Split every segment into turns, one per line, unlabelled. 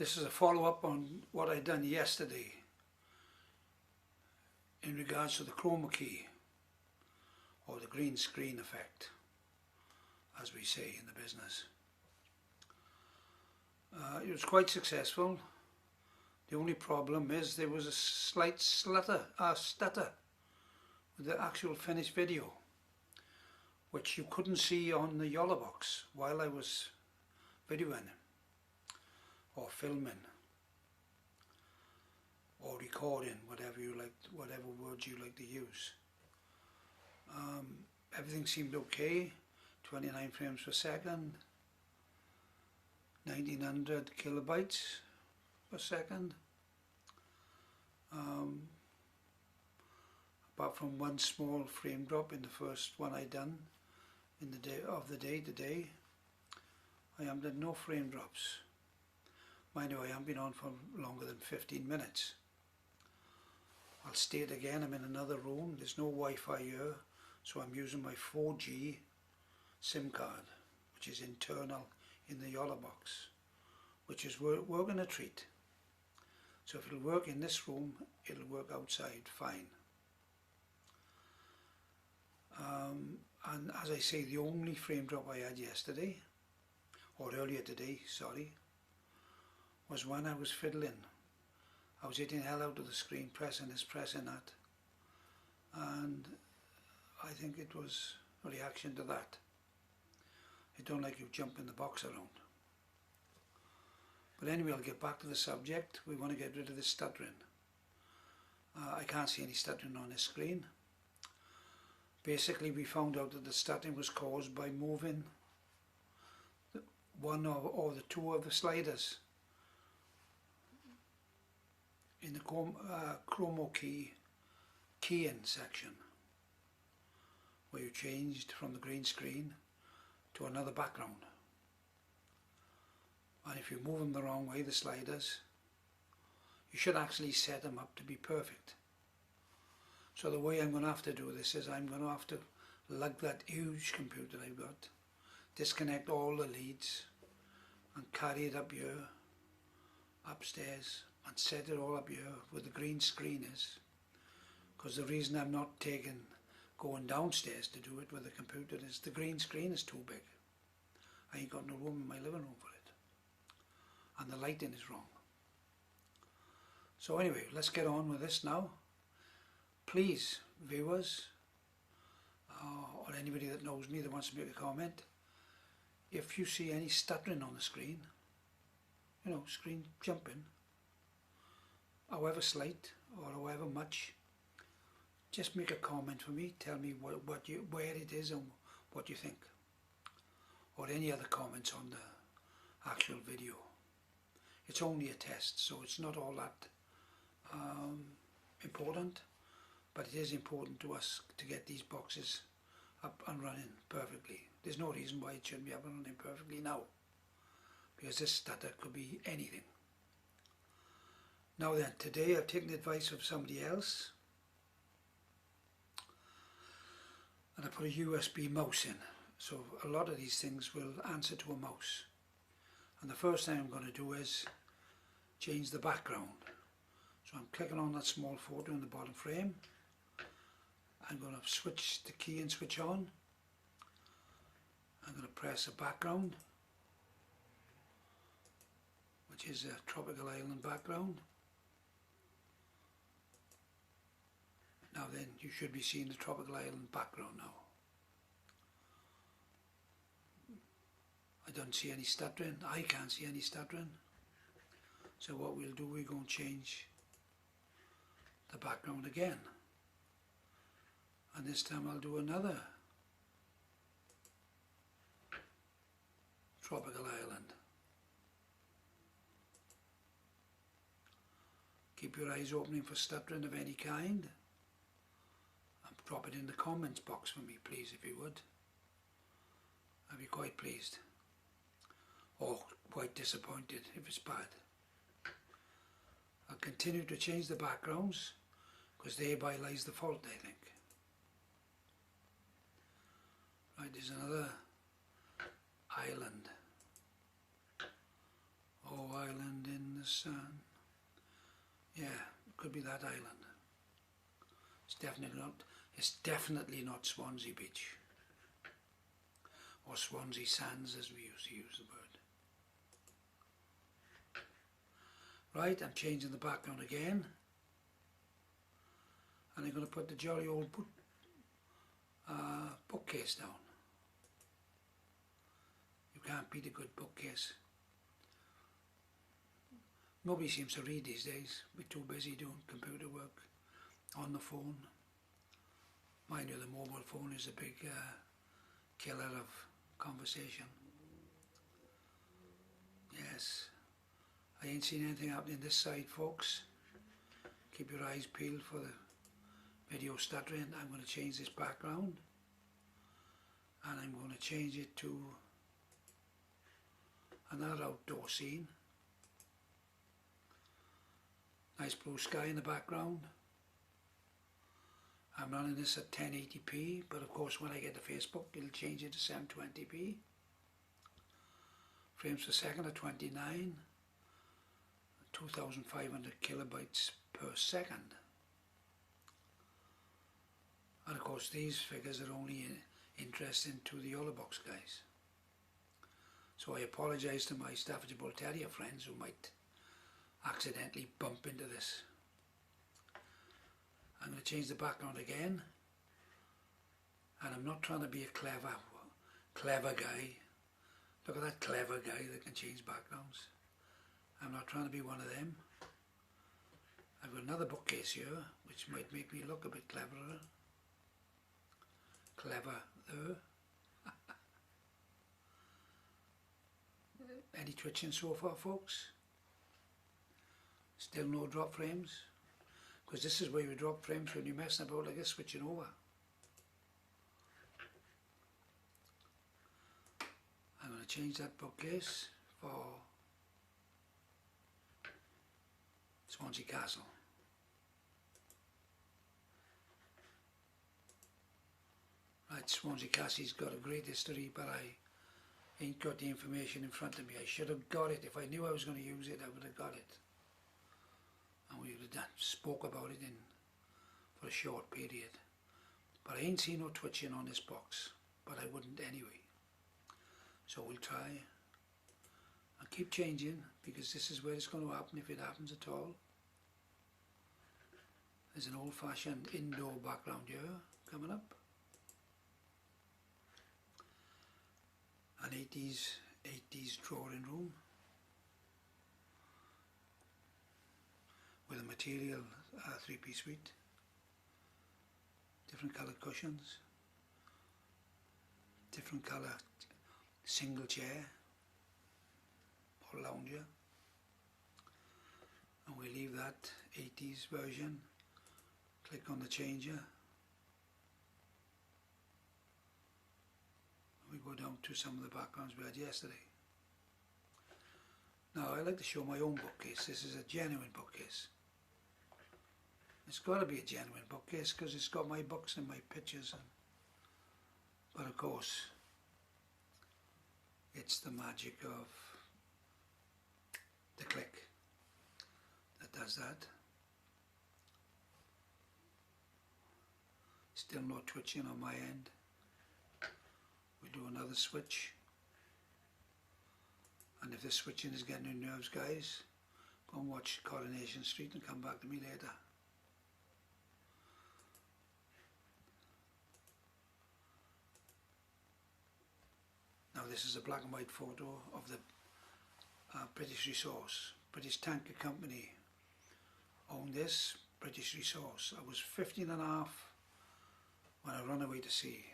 This is a follow-up on what I done yesterday in regards to the chroma key, or the green screen effect, as we say in the business. It was quite successful. The only problem is there was a slight stutter with the actual finished video, which you couldn't see on the Yolobox while I was videoing or filming or recording, whatever you like, whatever words you like to use. Everything seemed okay. 29 frames per second, 1900 kilobytes per second. Apart from one small frame drop in the first one I done in the day today, I haven't had no frame drops. Mind you, I haven't been on for longer than 15 minutes. I'll state again, I'm in another room, there's no Wi-Fi here, so I'm using my 4G SIM card, which is internal in the Yolobox, which is working a treat. So if it'll work in this room, it'll work outside fine. And as I say, the only frame drop I had yesterday, or earlier today, sorry, was when I was fiddling. I was hitting hell out of the screen, pressing this, pressing that, and I think it was a reaction to that. I don't like you jumping the box around. But anyway, I'll get back to the subject. We want to get rid of the stuttering. I can't see any stuttering on this screen. Basically, we found out that the stuttering was caused by moving one or the two of the sliders in the chroma key keying section, where you changed from the green screen to another background. And if you move them the wrong way, the sliders, you should actually set them up to be perfect. So the way I'm going to have to do this is I'm going to have to lug that huge computer I've got, disconnect all the leads and carry it up here, upstairs, and set it all up here where the green screen is. Because the reason I'm not going downstairs to do it with the computer is the green screen is too big. I ain't got no room in my living room for it. And the lighting is wrong. So anyway, let's get on with this now. Please, viewers, or anybody that knows me that wants to make a comment, if you see any stuttering on the screen, you know, screen jumping, however slight or however much, just make a comment for me, tell me where it is and what you think, or any other comments on the actual video. It's only a test, so it's not all that important, but it is important to us to get these boxes up and running perfectly. There's no reason why it shouldn't be up and running perfectly now, because this stutter could be anything. Now then, today I've taken advice of somebody else, and I put a USB mouse in, so a lot of these things will answer to a mouse. And the first thing I'm going to do is change the background. So I'm clicking on that small photo in the bottom frame. I'm going to switch the key and switch on. I'm going to press a background, which is a tropical island background. Now then, you should be seeing the tropical island background now. I don't see any stuttering. I can't see any stuttering. So what we'll do, we're going to change the background again. And this time I'll do another tropical island. Keep your eyes opening for stuttering of any kind. And drop it in the comments box for me, please, if you would. I'd be quite pleased. Or quite disappointed if it's bad. I'll continue to change the backgrounds, because thereby lies the fault, I think. Right, there's another island. Oh, island in the sun. Yeah, it could be that island. It's definitely not Swansea Beach. Or Swansea Sands, as we used to use the word. Right, I'm changing the background again. And I'm going to put the jolly old bookcase down. You can't beat a good bookcase. Nobody seems to read these days. We're too busy doing computer work on the phone. Mind you, the mobile phone is a big killer of conversation. Yes, I ain't seen anything happening this side, folks. Keep your eyes peeled for the video stuttering. I'm going to change this background, and I'm going to change it to another outdoor scene. Nice blue sky in the background. I'm running this at 1080p, but of course when I get to Facebook it'll change it to 720p. Frames per second are 29, 2500 kilobytes per second. And of course these figures are only interesting to the Ollerbox guys. So I apologise to my Staffordshire Bull Terrier friends who might accidentally bump into this. I'm going to change the background again, and I'm not trying to be a clever guy. Look at that clever guy that can change backgrounds. I'm not trying to be one of them. I've got another bookcase here which might make me look a bit cleverer. Any twitching so far, folks? Still no drop frames? Because this is where you drop frames when you're messing about like this, switching over. I'm going to change that bookcase for Swansea Castle. Right, Swansea Castle's got a great history, but I ain't got the information in front of me. I should have got it. If I knew I was going to use it, I would have got it. And we would have spoke about it for a short period. But I ain't seen no twitching on this box, but I wouldn't anyway. So we'll try and keep changing, because this is where it's going to happen if it happens at all. There's an old-fashioned indoor background here coming up. An 80s drawing room with a material three-piece suite, different coloured cushions, different colour single chair or lounger, and we leave that 80s version. Click on the changer. We go down to some of the backgrounds we had yesterday. Now I like to show my own bookcase. This is a genuine bookcase. It's got to be a genuine bookcase because it's got my books and my pictures. But of course, it's the magic of the click that does that. Still no twitching on my end. We do another switch, and if the switching is getting on your nerves, guys, go and watch Coronation Street and come back to me later. Now this is a black and white photo of the British Resource. British Tanker Company owned this, British Resource. I was 15 and a half when I ran away to sea.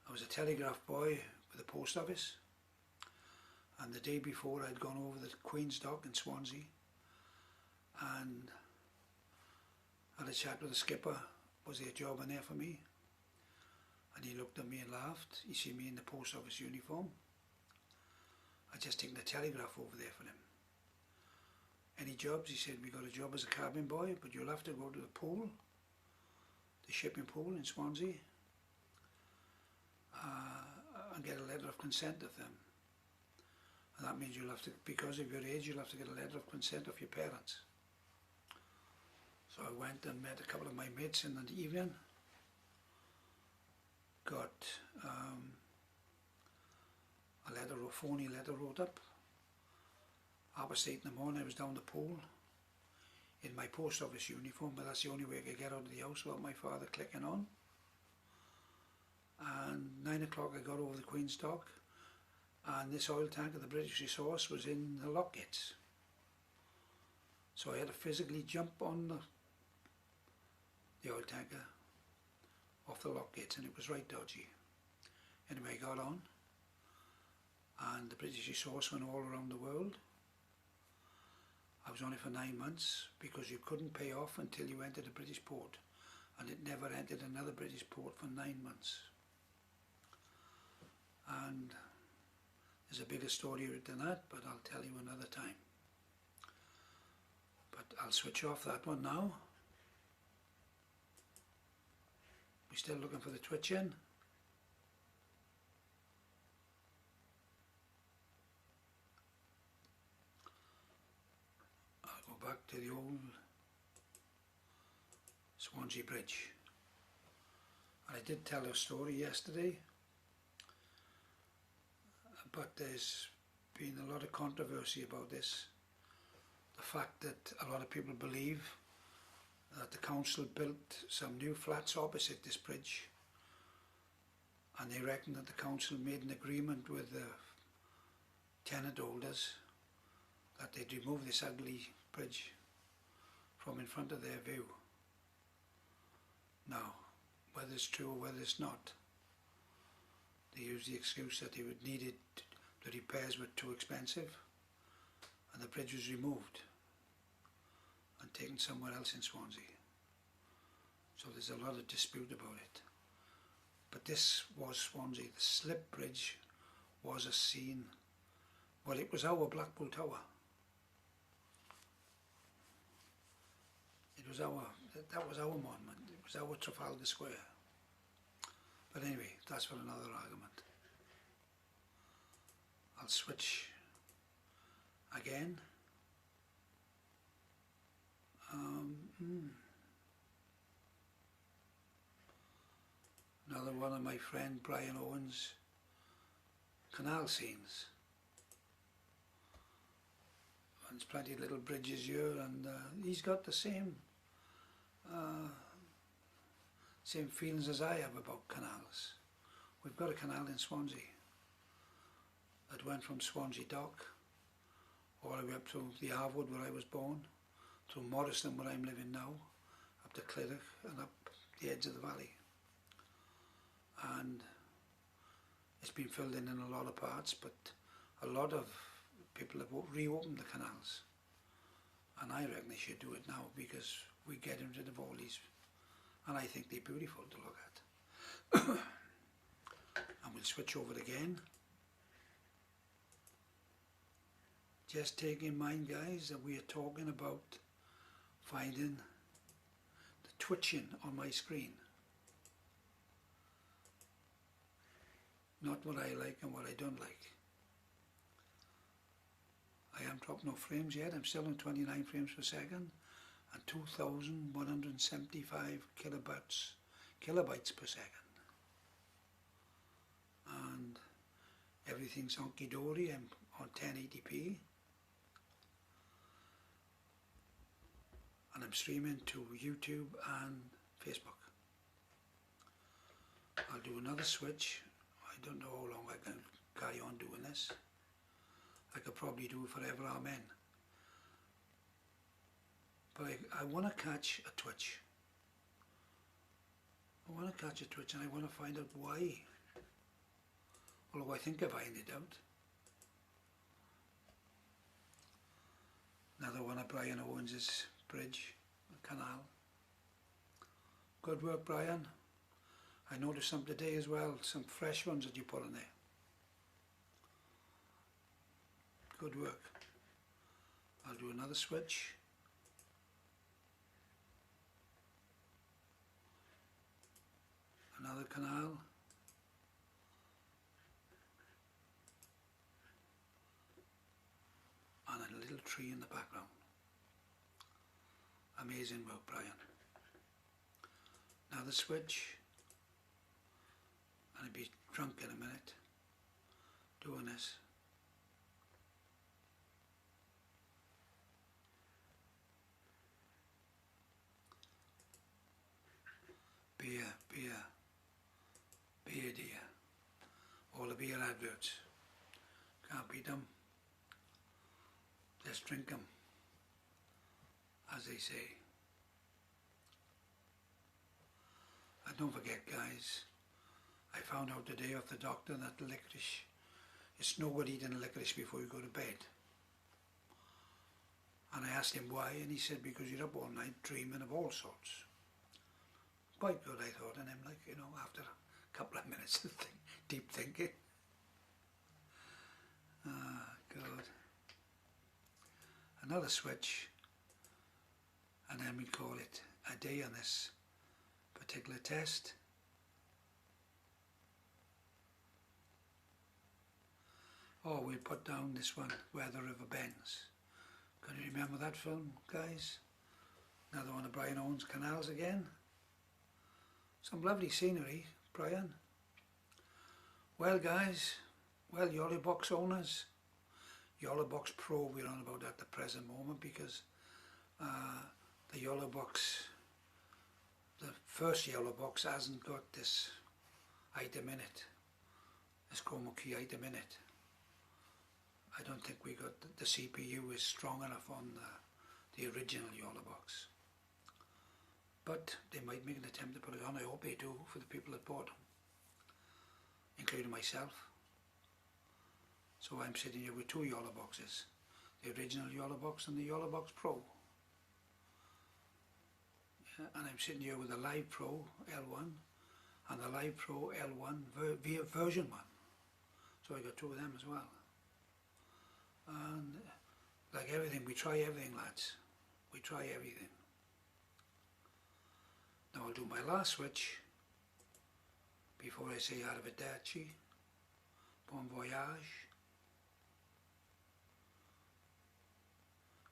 I was a telegraph boy with the post office, and the day before I'd gone over the Queen's Dock in Swansea and had a chat with the skipper. Was there a job in there for me? And he looked at me and laughed. He seen me in the post office uniform. I'd just taken the telegraph over there for him. Any jobs? He said, we got a job as a cabin boy, but you'll have to go to the pool, the shipping pool in Swansea, and get a letter of consent of them. And that means you'll have to, because of your age, you'll have to get a letter of consent of your parents. So I went and met a couple of my mates in the evening, got a phony letter wrote up. 8:30 in the morning I was down the pole in my post office uniform, but that's the only way I could get out of the house without my father clicking on. And 9 o'clock I got over the Queen's Dock, and this oil tanker, the British Resource, was in the lock gates. So I had to physically jump on the oil tanker off the lock gates, and it was right dodgy. Anyway, I got on, and the British Resource went all around the world. I was only for 9 months because you couldn't pay off until you entered a British port, and it never entered another British port for 9 months. And there's a bigger story than that, but I'll tell you another time. But I'll switch off that one now. We're still looking for the twitch in. I'll go back to the old Swansea Bridge. And I did tell a story yesterday, but there's been a lot of controversy about this. The fact that a lot of people believe that the council built some new flats opposite this bridge, and they reckon that the council made an agreement with the tenant holders that they'd remove this ugly bridge from in front of their view. Now, whether it's true or whether it's not, they use the excuse that they would need it, the repairs were too expensive, and the bridge was removed and taken somewhere else in Swansea. So there's a lot of dispute about it. But this was Swansea. The slip bridge was a scene. Well, it was our Blackpool Tower. It was our, that was our monument. It was our Trafalgar Square. But anyway, that's for another argument. I'll switch again. Another one of my friend Brian Owen's canal scenes. And there's plenty of little bridges here, and he's got the same feelings as I have about canals. We've got a canal in Swansea that went from Swansea Dock all the way up to the Harwood where I was born, to Morriston where I'm living now, up to Clydach and up the edge of the valley. And it's been filled in a lot of parts, but a lot of people have reopened the canals, and I reckon they should do it now because we get rid of all these, and I think they're beautiful to look at. And we'll switch over again. Just take in mind, guys, that we are talking about finding the twitching on my screen. Not what I like and what I don't like. I haven't dropped no frames yet. I'm still on 29 frames per second and 2,175 kilobytes per second. And everything's honky-dory. I'm on 1080p. And I'm streaming to YouTube and Facebook. I'll do another switch. I don't know how long I can carry on doing this. I could probably do it forever, amen. But I want to catch a twitch. I want to catch a twitch, and I want to find out why. Although I think I find it out. Another one of Brian Owens' bridge, canal. Good work, Brian. I noticed some today as well, some fresh ones that you put in there. Good work. I'll do another switch. Another canal. little tree in the background. Amazing work, Brian. Now the switch, and I'll be drunk in a minute doing this. Beer, beer, beer dear. All the beer adverts. Can't beat them. Just drink them, as they say. And don't forget, guys, I found out today off the doctor that licorice, it's no good eating licorice before you go to bed. And I asked him why, and he said because you're up all night dreaming of all sorts. Quite good, I thought, and I'm like, you know, after a couple of minutes of deep thinking. Ah, God. Another switch, and then we call it a day on this particular test. Oh, we'll put down this one, Where the River Bends. Can you remember that film, guys? Another one of Brian Owen's canals again. Some lovely scenery, Brian. Well, guys, well, Yolobox owners, Yolobox Pro we're on about at the present moment, because the Yolobox, the first Yolobox hasn't got this item in it, this chroma key item in it. I don't think we got, the CPU is strong enough on the original Yolobox. But they might make an attempt to put it on. I hope they do, for the people that bought them, including myself. So I'm sitting here with two Yoloboxes, the original Yolobox and the Yolobox Pro. Yeah, and I'm sitting here with the Live Pro L1 and the Live Pro L1 version 1. So I got two of them as well. And like everything, we try everything, lads. We try everything. Now I'll do my last switch before I say arrivederci, bon voyage.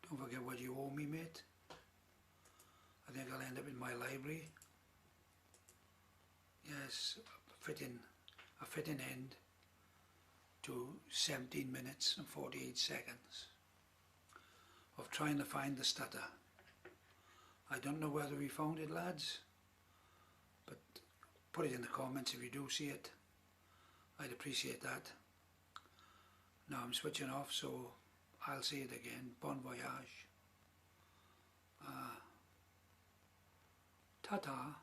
Don't forget what you owe me, mate. I think I'll end up in my library. Yes, a fitting end to 17 minutes and 48 seconds of trying to find the stutter. I don't know whether we found it, lads, but put it in the comments if you do see it. I'd appreciate that. Now I'm switching off, so I'll say it again. Bon voyage. Ta-ta.